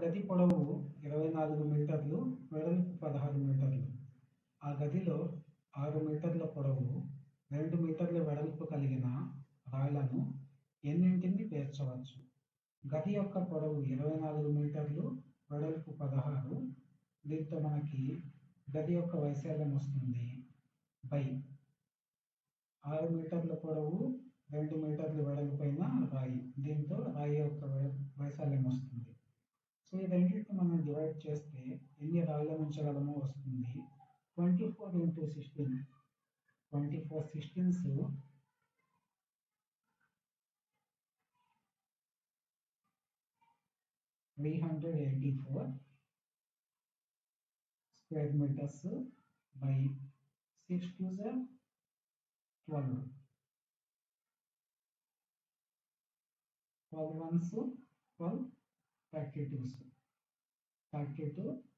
గది పొడవు 24 మీటర్లు, వెడల్పు 16 మీటర్లు. ఆ గదిలో 6 మీటర్ల పొడవు, 2 మీటర్ల వెడల్పు కలిగిన రాళ్లను ఎన్నింటిని పేర్చవచ్చు? గది యొక్క పొడవు 24 మీటర్లు, వెడల్పు 16. దీంతో మనకి గది యొక్క వైశాల్యం వస్తుంది బై 6 మీటర్ల పొడవు, 2 మీటర్ల వెడల్పైన రాయి. దీంతో రాయి యొక్క వైశాల్యం వస్తుంది. సో ఈ రెండింటిని మనం డివైడ్ చేస్తే ఎన్ని రాళ్ళను ఉంచగలమో వస్తుంది. 24 into 16. 24 16s 384 square meters by 6 2s 12. 12 ones 12, 32s. 32